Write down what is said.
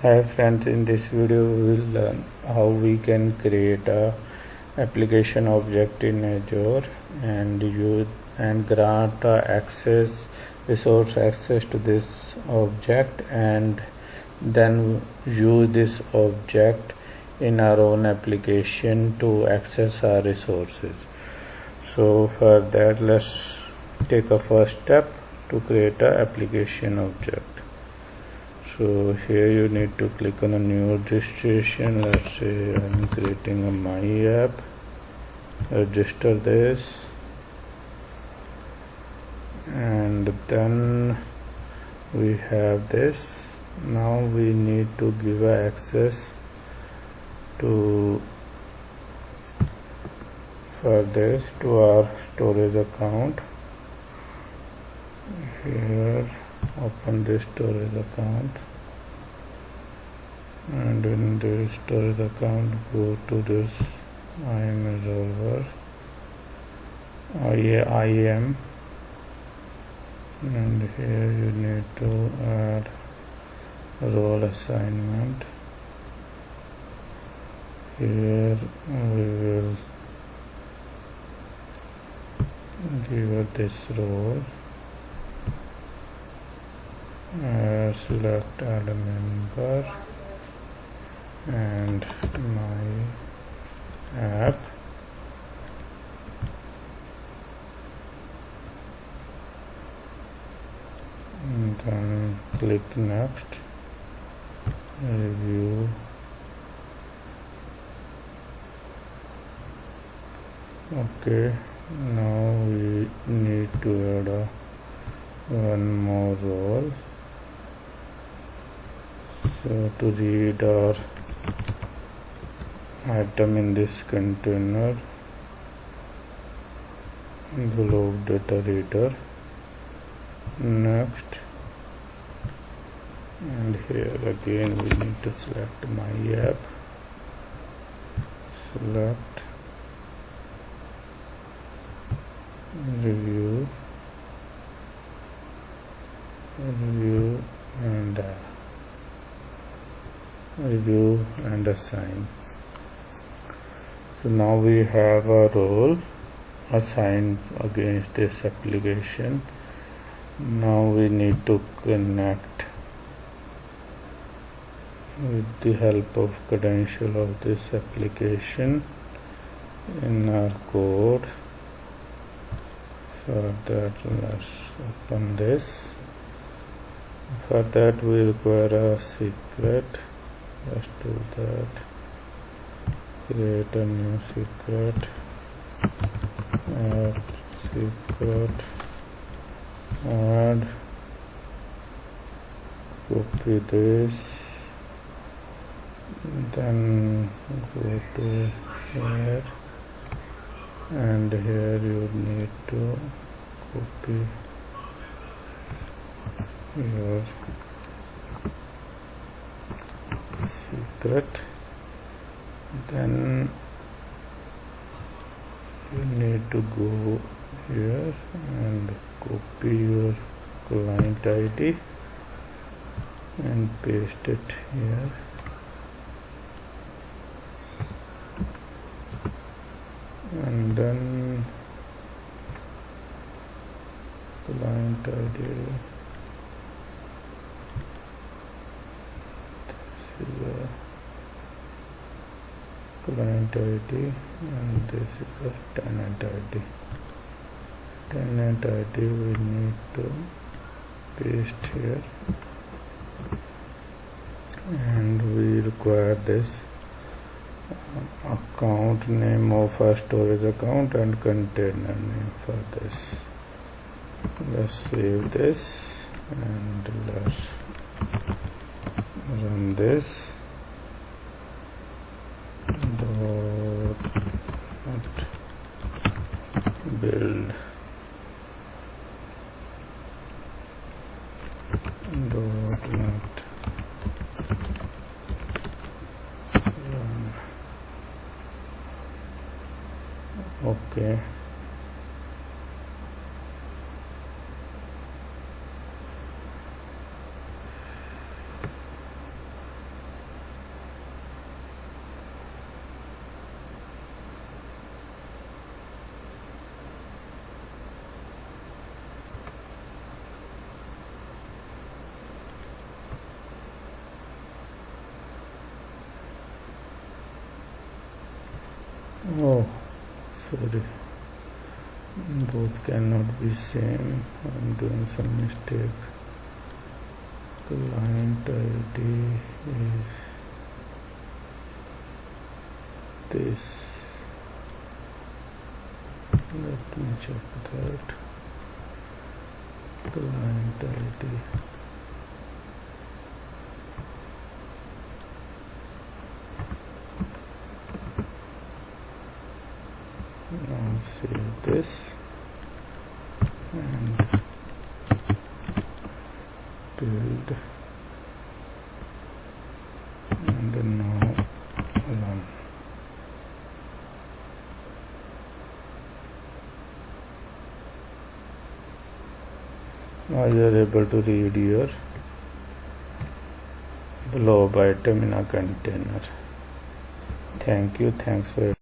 Hi friends, in this video we will learn how we can create a application object in Azure and use and grant resource access to this object, and then use this object in our own application to access our resources. So for that, let's take a first step to create an application object. So here you need to click on a new registration. Let's say I'm creating a my app. Register this, and then we have this. Now we need to give access to to our storage account. Here, open this storage account, and in the storage account go to this IAM resolver, IAM, and here you need to add role assignment. Here we will give it this role. Select add a member and my app, and then click next, review. Okay, now we need to add one more role. So to read our item in this container, envelope data reader. Next, and here again we need to select my app, select review and assign. So now we have a role assigned against this application. Now we need to connect with the help of credential of this application in our code. For that, let's open this. For that we require a secret. Let's do that. Create a new secret. Add secret. Add. Copy this. Then go to here, and here you need to copy your secret. Then you need to go here and copy your client ID and paste it here. And then client ID, this is a client ID, and this is a tenant ID. Tenant ID we need to paste here, and we require this account name of our storage account and container name for this. Let's save this and let's run this. Build .NET run. Okay. Oh, sorry, both cannot be same. I'm doing some mistake. Client ID is this. Let me check that. Client ID. Now save this and build, and now run. Now you are able to read your blob item in a container. Thank you. Thanks for